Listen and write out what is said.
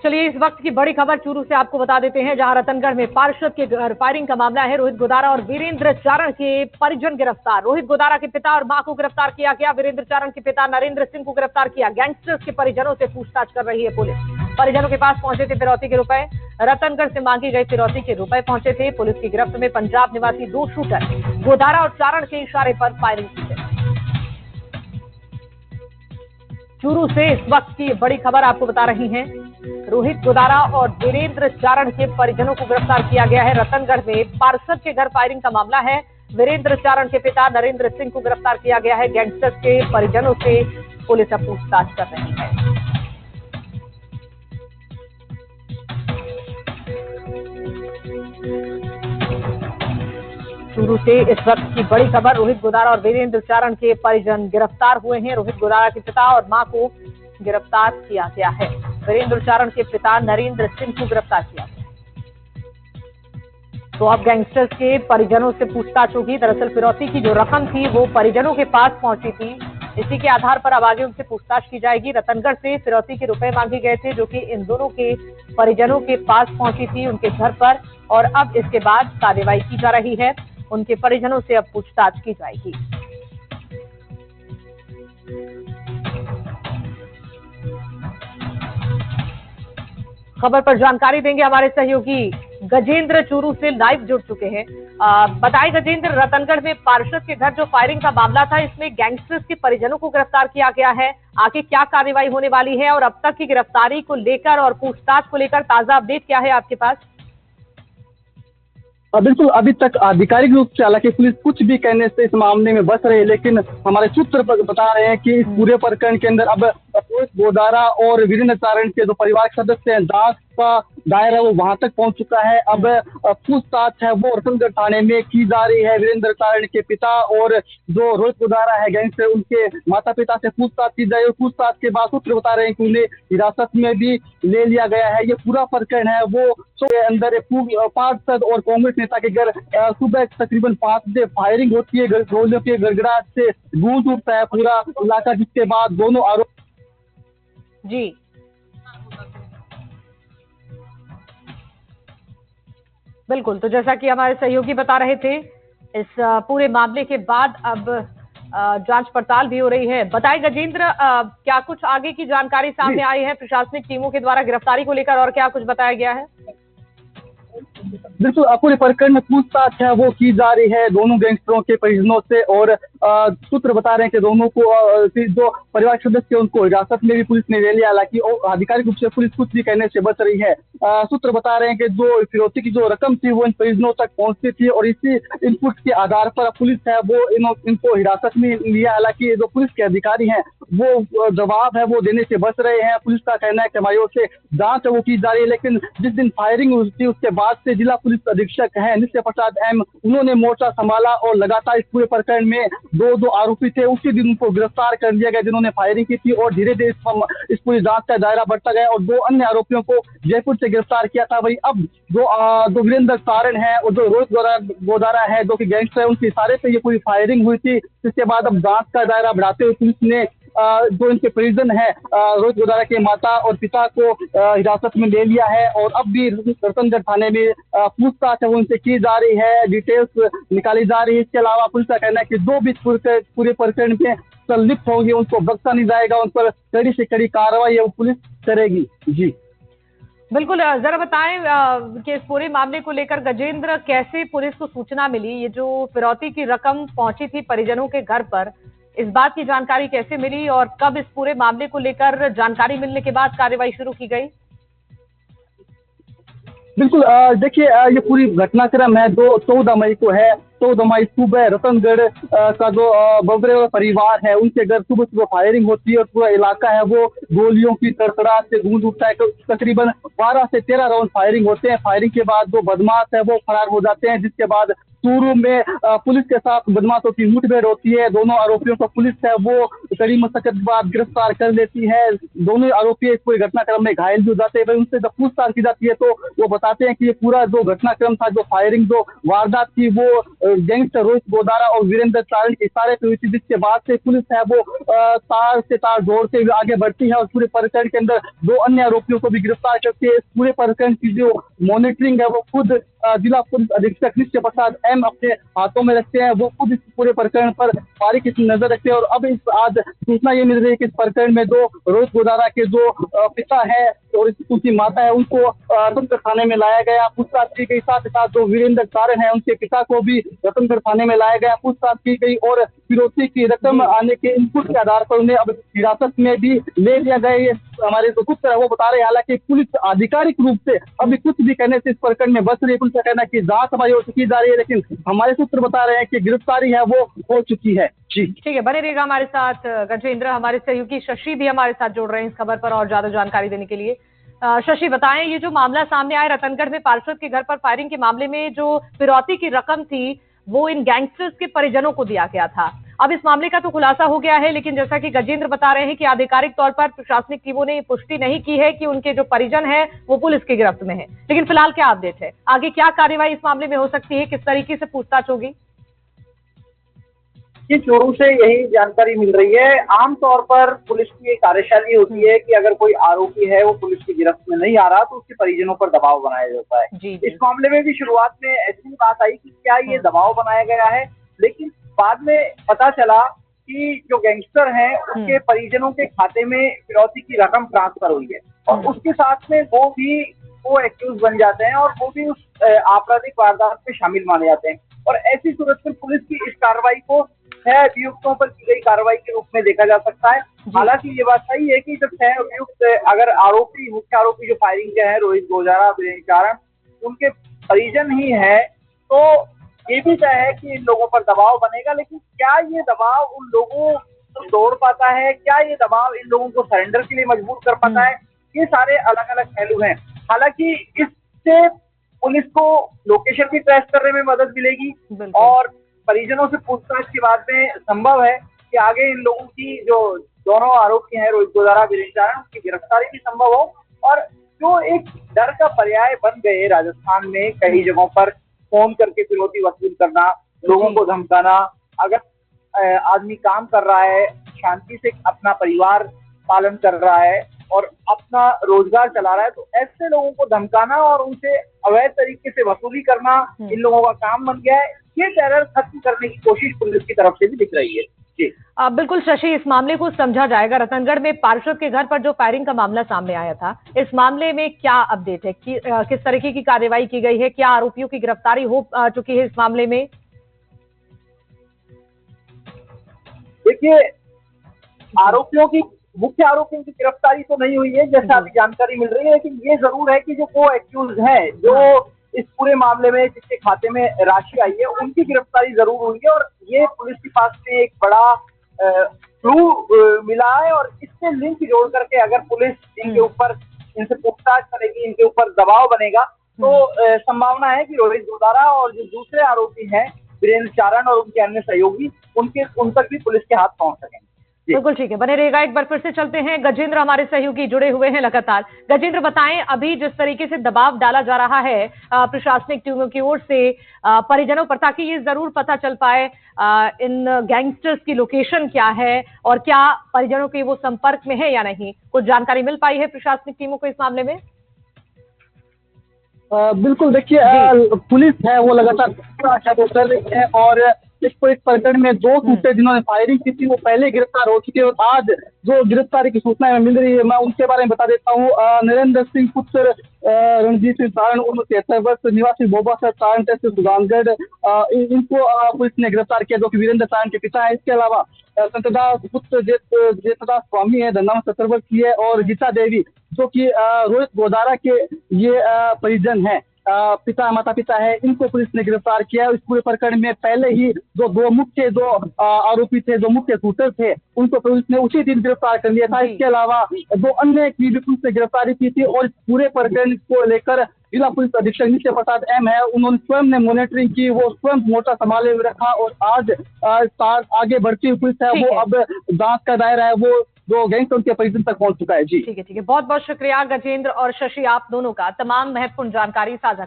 चलिए इस वक्त की बड़ी खबर चूरू से आपको बता देते हैं, जहां रतनगढ़ में पार्षद के घर फायरिंग का मामला है। रोहित गोदारा और वीरेंद्र चारण के परिजन गिरफ्तार। रोहित गोदारा के पिता और मां को गिरफ्तार किया गया। वीरेंद्र चारण के पिता नरेंद्र सिंह को गिरफ्तार किया। गैंगस्टर्स के परिजनों से पूछताछ कर रही है पुलिस। परिजनों के पास पहुंचे थे फिरौती के रुपए। रतनगढ़ से मांगी गई फिरौती के रुपए पहुंचे थे। पुलिस की गिरफ्त में पंजाब निवासी 2 शूटर गोदारा और चारण के इशारे पर फायरिंग की है। चूरू से इस वक्त की बड़ी खबर आपको बता रही हैं। रोहित गोदारा और वीरेंद्र चारण के परिजनों को गिरफ्तार किया गया है। रतनगढ़ में पार्षद के घर फायरिंग का मामला है। वीरेंद्र चारण के पिता नरेंद्र सिंह को गिरफ्तार किया गया है। गैंगस्टर्स के परिजनों से पुलिस अब पूछताछ कर रही है। चूरू से इस वक्त की बड़ी खबर। रोहित गोदारा और वीरेंद्र चारण के परिजन गिरफ्तार हुए हैं। रोहित गोदारा के पिता और मां को गिरफ्तार किया गया है। वीरेंद्र चारण के पिता नरेंद्र सिंह को गिरफ्तार किया गया। तो अब गैंगस्टर्स के परिजनों से पूछताछ होगी। दरअसल फिरौती की जो रकम थी वो परिजनों के पास पहुंची थी। इसी के आधार पर अब आगे उनसे पूछताछ की जाएगी। रतनगढ़ से फिरौती के रुपए मांगे गए थे, जो कि इन दोनों के परिजनों के पास पहुंची थी उनके घर पर, और अब इसके बाद कार्रवाई की जा रही है। उनके परिजनों से अब पूछताछ की जाएगी। खबर पर जानकारी देंगे हमारे सहयोगी गजेंद्र चूरू से लाइव जुड़ चुके हैं। बताइए गजेंद्र, रतनगढ़ में पार्षद के घर जो फायरिंग का मामला था, इसमें गैंगस्टर्स के परिजनों को गिरफ्तार किया गया है। आगे क्या कार्रवाई होने वाली है और अब तक की गिरफ्तारी को लेकर और पूछताछ को लेकर ताजा अपडेट क्या है आपके पास? बिल्कुल, अभी तक आधिकारिक रूप से हालांकि पुलिस कुछ भी कहने से इस मामले में बच रही है, लेकिन हमारे सूत्र बता रहे हैं कि इस पूरे प्रकरण के अंदर अब रोहित गोदारा और वीरेंद्र चारण के जो परिवार के सदस्य हैं, जांच का दायरा वो वहां तक पहुंच चुका है। अब पूछताछ है वो रतनगढ़ थाने में की जा रही है। वीरेंद्र चारण के पिता और जो रोहित गोदारा है गैंगस्टर, उनके माता पिता से पूछताछ की जाए। पूछताछ के बाद सूत्र बता रहे हैं कि उन्हें हिरासत में भी ले लिया गया है। ये पूरा प्रकरण है वो के अंदर पार्षद और कांग्रेस नेता के घर सुबह तकरीबन 5 बजे फायरिंग होती है। गोलियों के गड़गड़ाहट से गूंज उठता है पूरा इलाका, जिसके बाद दोनों आरोप जी बिल्कुल, तो जैसा कि हमारे सहयोगी बता रहे थे, इस पूरे मामले के बाद अब जांच पड़ताल भी हो रही है। बताइए गजेंद्र, क्या कुछ आगे की जानकारी सामने आई है प्रशासनिक टीमों के द्वारा गिरफ्तारी को लेकर, और क्या कुछ बताया गया है? बिल्कुल, पूरे प्रकरण में पूछताछ है वो की जा रही है दोनों गैंगस्टरों के परिजनों से, और सूत्र बता रहे हैं कि दोनों को जो परिवार के सदस्य उनको हिरासत में भी पुलिस ने ले लिया। हालांकि आधिकारिक रूप से पुलिस कुछ भी कहने से बच रही है। सूत्र बता रहे हैं कि जो फिरौती की जो रकम थी वो इन परिजनों तक पहुंचती थी, और इसी इनपुट के आधार पर पुलिस है वो इनको हिरासत में लिया। हालांकि जो पुलिस के अधिकारी हैं वो जवाब है वो देने से बच रहे हैं। पुलिस का कहना है कि हमारी ओर से जांच है वो की जा रही है, लेकिन जिस दिन फायरिंग हुई थी उसके बाद से जिला पुलिस अधीक्षक हैं नित्य प्रसाद एम, उन्होंने मोर्चा संभाला और लगातार इस पूरे प्रकरण में दो आरोपी थे उसी दिन उनको गिरफ्तार कर लिया गया जिन्होंने फायरिंग की थी, और धीरे धीरे इस पूरी जांच का दायरा बढ़ता गया और 2 अन्य आरोपियों को जयपुर से गिरफ्तार किया था। वही अब जो वीरेंद्र चारण है और जो रोहित गोदारा है जो कि गैंगस्टर है, उनके इशारे पे ये पूरी फायरिंग हुई थी। इसके बाद अब जांच का दायरा बढ़ाते हुए पुलिस ने जो इनके परिजन है रोहित गोदारा के माता और पिता को हिरासत में ले लिया है, और अब भी रतनगढ़ थाने में पूछताछ है वो उनसे की जा रही है, डिटेल्स निकाली जा रही है। इसके अलावा पुलिस का कहना है कि जो भी पूरे प्रकरण में संलिप्त होंगे उनको बख्शा नहीं जाएगा, उन पर कड़ी से कड़ी कार्रवाई है वो पुलिस करेगी। जी बिल्कुल, जरा बताएं कि इस पूरे मामले को लेकर गजेंद्र, कैसे पुलिस को सूचना मिली? ये जो फिरौती की रकम पहुंची थी परिजनों के घर पर, इस बात की जानकारी कैसे मिली और कब इस पूरे मामले को लेकर जानकारी मिलने के बाद कार्रवाई शुरू की गई? बिल्कुल, देखिए ये पूरी घटनाक्रम है 14 मई को है। 14 मई सुबह रतनगढ़ का जो बबरे परिवार है उनके घर सुबह सुबह फायरिंग होती है और पूरा इलाका है वो गोलियों की तड़तड़ाहट से गूंज उठता है। तकरीबन 12 से 13 राउंड फायरिंग होते हैं। फायरिंग के बाद जो बदमाश है वो फरार हो जाते हैं, जिसके बाद चूरू में पुलिस के साथ बदमाशों की मुठभेड़ होती है। दोनों आरोपियों को पुलिस है वो कड़ी मशक्कत के बाद गिरफ्तार कर लेती है। दोनों आरोपी कोई घटनाक्रम में घायल भी हो जाते हैं। उनसे जब पूछताछ की जाती है तो वो बताते हैं कि ये पूरा जो घटनाक्रम था, जो फायरिंग जो वारदात थी वो गैंगस्टर रोहित गोदारा और वीरेंद्र चारण की इशारे पे हुई थी, जिसके बाद से पुलिस है वो तार से तार जोड़ते हुए आगे बढ़ती है और पूरे प्रकरण के अंदर 2 अन्य आरोपियों को भी गिरफ्तार करती है। इस पूरे प्रकरण की जो मॉनिटरिंग है वो खुद जिला पुलिस अधीक्षक नित्य प्रसाद एम अपने हाथों में रखते हैं। वो खुद इस पूरे प्रकरण पर बारीकी से नजर रखते हैं और अब इस आज सूचना ये मिल रही है कि इस प्रकरण में जो रोहित गोदारा के जो पिता है और उनकी माता है उनको रतनगढ़ थाने में लाया गया, पूछताछ की गई। साथ ही साथ जो वीरेंद्र चारण है उनके पिता को भी रतनगढ़ थाने में लाया गया, पूछताछ की गई और फिरौती की रकम आने के इनपुट के आधार पर उन्हें अब हिरासत में भी ले लिया गया। ये हमारे जो कुछ वो बता रहे हैं, हालांकि पुलिस आधिकारिक रूप से अभी कुछ भी कहने से इस प्रकरण में बच रही है। पुलिस का कहना है कि जांच हमारी ओर से की जा रही है, लेकिन हमारे सूत्र बता रहे हैं कि गिरफ्तारी है वो हो चुकी है। जी ठीक है, बने रहिएगा हमारे साथ गजेंद्र। हमारे सहयोगी शशि भी हमारे साथ जुड़ रहे हैं इस खबर पर और ज्यादा जानकारी देने के लिए। शशि बताएं, ये जो मामला सामने आया रतनगढ़ में पार्षद के घर पर फायरिंग के मामले में जो फिरौती की रकम थी वो इन गैंगस्टर्स के परिजनों को दिया गया था। अब इस मामले का तो खुलासा हो गया है, लेकिन जैसा कि गजेंद्र बता रहे हैं कि आधिकारिक तौर पर प्रशासनिक टीमों ने पुष्टि नहीं की है कि उनके जो परिजन हैं वो पुलिस की गिरफ्त में है। लेकिन फिलहाल क्या अपडेट है, आगे क्या कार्रवाई इस मामले में हो सकती है, किस तरीके से पूछताछ होगी? ये चोरों से यही जानकारी मिल रही है। आमतौर पर पुलिस की एक कार्यशैली होती है कि अगर कोई आरोपी है वो पुलिस की गिरफ्त में नहीं आ रहा तो उसके परिजनों पर दबाव बनाया जाता है। जी। इस मामले में भी शुरुआत में ऐसी बात आई कि क्या ये दबाव बनाया गया है, लेकिन बाद में पता चला कि जो गैंगस्टर हैं उसके परिजनों के खाते में फिरौती की रकम ट्रांसफर हुई है और उसके साथ में वो एक्यूज बन जाते हैं और वो भी उस आपराधिक वारदात में शामिल माने जाते हैं। और ऐसी सूरत में पुलिस की इस कार्रवाई को 6 अभियुक्तों पर की गई कार्रवाई के रूप में देखा जा सकता है। हालांकि ये बात सही है कि जब 6 अभियुक्त अगर मुख्य आरोपी जो फायरिंग के हैं रोहित गोदारा वीरेंद्र चारण उनके परिजन ही है तो ये भी तय है कि इन लोगों पर दबाव बनेगा। लेकिन क्या ये दबाव उन लोगों को तोड़ पाता है, क्या ये दबाव इन लोगों को सरेंडर के लिए मजबूर कर पाता है, ये सारे अलग अलग पहलू हैं। हालांकि इससे पुलिस को लोकेशन भी ट्रेस करने में मदद मिलेगी और परिजनों से पूछताछ के बाद में संभव है कि आगे इन लोगों की जो दोनों आरोपी हैं रोहित गोदारा वीरेंद्र चारण उनकी गिरफ्तारी भी संभव हो। और जो एक डर का पर्याय बन गए राजस्थान में कई जगहों पर फोन करके फिरौती वसूल करना, लोगों को धमकाना, अगर आदमी काम कर रहा है शांति से अपना परिवार पालन कर रहा है और अपना रोजगार चला रहा है तो ऐसे लोगों को धमकाना और उनसे अवैध तरीके से वसूली करना इन लोगों का काम बन गया है। ये टेरर खत्म करने की कोशिश पुलिस की तरफ से भी दिख रही है। जी बिल्कुल शशि, इस मामले को समझा जाएगा। रतनगढ़ में पार्षद के घर पर जो फायरिंग का मामला सामने आया था, इस मामले में क्या अपडेट है कि किस तरीके की कार्रवाई की गई है, क्या आरोपियों की गिरफ्तारी हो चुकी है इस मामले में? देखिए, मुख्य आरोपियों की गिरफ्तारी तो नहीं हुई है जैसा अभी जानकारी मिल रही है, लेकिन ये जरूर है कि जो को एक्यूज है जो इस पूरे मामले में जिसके खाते में राशि आई है उनकी गिरफ्तारी जरूर हुई है और ये पुलिस के पास में एक बड़ा क्लू मिला है। और इससे लिंक जोड़ करके अगर पुलिस इनसे पूछताछ करेगी, इनके ऊपर दबाव बनेगा तो संभावना है कि रोहित गोदारा और जो दूसरे आरोपी हैं वीरेंद्र चारण और उनके अन्य सहयोगी उन तक भी पुलिस के हाथ पहुंच सकेंगे। बिल्कुल ठीक है, बने रहेगा। एक बार फिर से चलते हैं, गजेंद्र हमारे सहयोगी जुड़े हुए हैं लगातार। गजेंद्र बताएं, अभी जिस तरीके से दबाव डाला जा रहा है प्रशासनिक टीमों की ओर से परिजनों पर, ताकि ये जरूर पता चल पाए इन गैंगस्टर्स की लोकेशन क्या है और क्या परिजनों के वो संपर्क में है या नहीं, कुछ जानकारी मिल पाई है प्रशासनिक टीमों को इस मामले में? बिल्कुल, देखिए पुलिस है वो लगातार कर रही है और इस प्रकरण में 2 सूत्र जिन्होंने फायरिंग की थी वो पहले गिरफ्तार हो चुके हैं और आज जो गिरफ्तारी की सूचना मिल रही है मैं उनके बारे में बता देता हूँ। नरेंद्र सिंह पुत्र रणजीत सिंह चारण उम्र 73 वर्ष निवासी बोबासर चारण तहसील सुजानगढ़, इनको पुलिस ने गिरफ्तार किया जो कि वीरेंद्र चारण के पिता है। इसके अलावा संतदास पुत्र जेतदास स्वामी है, धन्नाम 70 वर्ष की है और गीता देवी जो कि रोहित गोदारा के ये परिजन है, माता पिता है, इनको पुलिस ने गिरफ्तार किया है। इस पूरे प्रकरण में पहले ही जो आरोपी थे, जो मुख्य शूटर थे, उनको पुलिस ने उसी दिन गिरफ्तार कर लिया था। इसके अलावा 2 अन्य की भी पुलिस ने गिरफ्तारी की थी और इस पूरे प्रकरण को लेकर जिला पुलिस अधीक्षक नित्य प्रसाद एम है, उन्होंने स्वयं ने मॉनिटरिंग की, वो स्वयं मोर्चा संभाले हुए रखा और आज आगे बढ़ती हुई पुलिस है वो अब जांच का दायरा है वो जो गैंगस्टर उनके परिजन तक पहुंच चुका है। जी ठीक है, बहुत बहुत शुक्रिया गजेंद्र और शशि, आप दोनों का तमाम महत्वपूर्ण जानकारी साझा